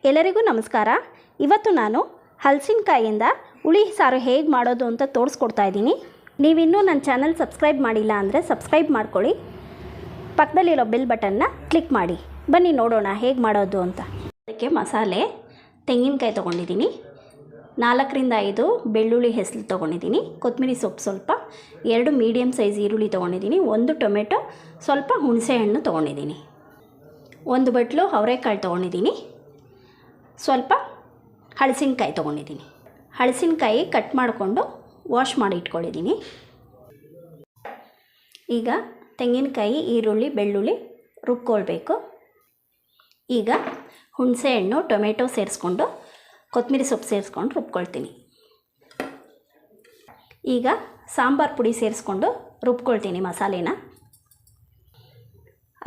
ಎಲ್ಲರಿಗೂ ನಮಸ್ಕಾರ. ಇವತ್ತು ನಾನು ಹಲಸಿನಕಾಯಿಯಿಂದ ಹುಳಿ ಸಾರು ಹೇಗೆ ಮಾಡೋದು ಅಂತ ತೋರಿಸ್ಕೊಡ್ತಾ ಇದ್ದೀನಿ. ನೀವಿನ್ನೂ ನನ್ನ ಚಾನಲ್ ಸಬ್ಸ್ಕ್ರೈಬ್ ಮಾಡಿಲ್ಲ ಅಂದರೆ ಸಬ್ಸ್ಕ್ರೈಬ್ ಮಾಡ್ಕೊಳ್ಳಿ, ಪಕ್ಕದಲ್ಲಿರೋ ಬೆಲ್ ಬಟನ್ನ ಕ್ಲಿಕ್ ಮಾಡಿ. ಬನ್ನಿ ನೋಡೋಣ ಹೇಗೆ ಮಾಡೋದು ಅಂತ. ಅದಕ್ಕೆ ಮಸಾಲೆ ತೆಂಗಿನಕಾಯಿ ತೊಗೊಂಡಿದ್ದೀನಿ, 4ರಿಂದ 5 ಬೆಳ್ಳುಳ್ಳಿ ಹೆಸರು ತೊಗೊಂಡಿದ್ದೀನಿ, ಕೊತ್ತಂಬರಿ ಸೊಪ್ಪು ಸ್ವಲ್ಪ, 2 ಮೀಡಿಯಮ್ ಸೈಜ್ ಈರುಳ್ಳಿ ತೊಗೊಂಡಿದ್ದೀನಿ, 1 ಟೊಮೆಟೊ, ಸ್ವಲ್ಪ ಹುಣಸೆ ಹಣ್ಣು ತೊಗೊಂಡಿದ್ದೀನಿ, 1 ಬಟ್ಲು ಅವರೆಕಾಳು ತೊಗೊಂಡಿದ್ದೀನಿ, ಸ್ವಲ್ಪ ಹಲಸಿನಕಾಯಿ ತೊಗೊಂಡಿದ್ದೀನಿ. ಹಲಸಿನಕಾಯಿ ಕಟ್ ಮಾಡಿಕೊಂಡು ವಾಶ್ ಮಾಡಿ ಇಟ್ಕೊಂಡಿದ್ದೀನಿ. ಈಗ ತೆಂಗಿನಕಾಯಿ, ಈರುಳ್ಳಿ, ಬೆಳ್ಳುಳ್ಳಿ ರುಬ್ಕೊಳ್ಬೇಕು. ಈಗ ಹುಣಸೆ ಹಣ್ಣು, ಟೊಮೆಟೊ ಸೇರಿಸ್ಕೊಂಡು ಕೊತ್ತಂಬರಿ ಸೊಪ್ಪು ಸೇರಿಸ್ಕೊಂಡು ರುಬ್ಕೊಳ್ತೀನಿ. ಈಗ ಸಾಂಬಾರು ಪುಡಿ ಸೇರಿಸ್ಕೊಂಡು ರುಬ್ಕೊಳ್ತೀನಿ ಮಸಾಲೆನ.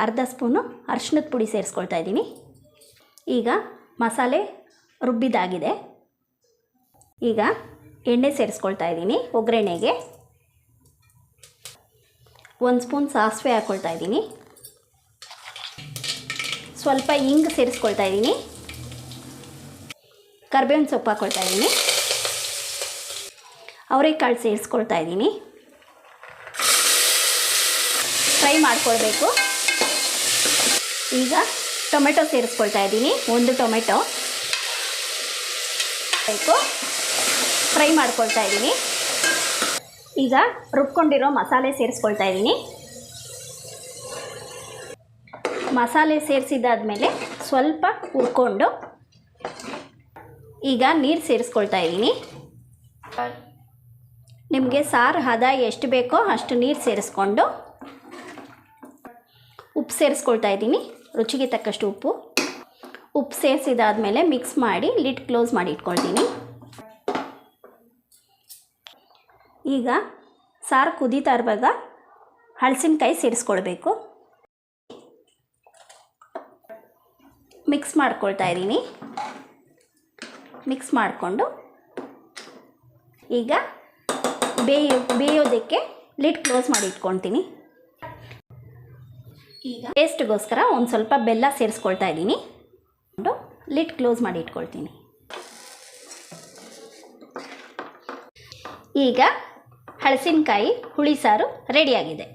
ಅರ್ಧ ಸ್ಪೂನು ಅರಿಶಿಣದ ಪುಡಿ ಸೇರಿಸ್ಕೊಳ್ತಾ ಇದ್ದೀನಿ. ಈಗ ಮಸಾಲೆ ರುಬ್ಬಿದಾಗಿದೆ. ಈಗ ಎಣ್ಣೆ ಸೇರಿಸ್ಕೊಳ್ತಾ ಇದ್ದೀನಿ. ಒಗ್ಗರಣೆಗೆ 1 ಸ್ಪೂನ್ ಸಾಸಿವೆ ಹಾಕ್ಕೊಳ್ತಾ ಇದ್ದೀನಿ, ಸ್ವಲ್ಪ ಹಿಂಗು ಸೇರಿಸ್ಕೊಳ್ತಾ ಇದ್ದೀನಿ, ಕರಿಬೇವಿನ ಸೊಪ್ಪು ಹಾಕ್ಕೊಳ್ತಾ ಇದ್ದೀನಿ, ಅವರೆಕಾಳು ಸೇರಿಸ್ಕೊಳ್ತಾ ಇದ್ದೀನಿ. ಫ್ರೈ ಮಾಡ್ಕೊಳ್ಬೇಕು. ಈಗ ಟೊಮೆಟೊ ಸೇರಿಸ್ಕೊಳ್ತಾ ಇದ್ದೀನಿ, 1 ಟೊಮೆಟೊ ಬೇಕು, ಫ್ರೈ ಮಾಡ್ಕೊಳ್ತಾ ಇದ್ದೀನಿ. ಈಗ ರುಬ್ಕೊಂಡಿರೋ ಮಸಾಲೆ ಸೇರಿಸ್ಕೊಳ್ತಾ ಇದ್ದೀನಿ. ಮಸಾಲೆ ಸೇರಿಸಿದಾದ್ಮೇಲೆ ಸ್ವಲ್ಪ ಹುರ್ಕೊಂಡು ಈಗ ನೀರು ಸೇರಿಸ್ಕೊಳ್ತಾ ಇದ್ದೀನಿ. ನಿಮಗೆ ಸಾರು ಹದ ಎಷ್ಟು ಬೇಕೋ ಅಷ್ಟು ನೀರು ಸೇರಿಸ್ಕೊಂಡು ಉಪ್ಪು ಸೇರಿಸ್ಕೊಳ್ತಾ ಇದ್ದೀನಿ, ರುಚಿಗೆ ತಕ್ಕಷ್ಟು ಉಪ್ಪು ಸೇರಿಸಿದಾದ್ಮೇಲೆ ಮಿಕ್ಸ್ ಮಾಡಿ ಲಿಡ್ ಕ್ಲೋಸ್ ಮಾಡಿ ಇಟ್ಕೊಳ್ತೀನಿ. ಈಗ ಸಾರು ಕುದೀತಾ ಇರುವಾಗ ಹಲಸಿನಕಾಯಿ ಸೇರಿಸ್ಕೊಳ್ಬೇಕು. ಮಿಕ್ಸ್ ಮಾಡ್ಕೊಳ್ತಾ ಇದ್ದೀನಿ. ಮಿಕ್ಸ್ ಮಾಡಿಕೊಂಡು ಈಗ ಬೇಯೋದಕ್ಕೆ ಲಿಡ್ ಕ್ಲೋಸ್ ಮಾಡಿ ಇಟ್ಕೊಳ್ತೀನಿ. ಈಗ ಟೇಸ್ಟ್ಗೋಸ್ಕರ ಒಂದು ಸ್ವಲ್ಪ ಬೆಲ್ಲ ಸೇರಿಸ್ಕೊಳ್ತಾ ಇದ್ದೀನಿ, ಲಿಡ್ ಕ್ಲೋಸ್ ಮಾಡಿ ಇಟ್ಕೊಳ್ತೀನಿ. ಈಗ ಹಲಸಿನಕಾಯಿ ಹುಳಿ ಸಾರು ರೆಡಿಯಾಗಿದೆ.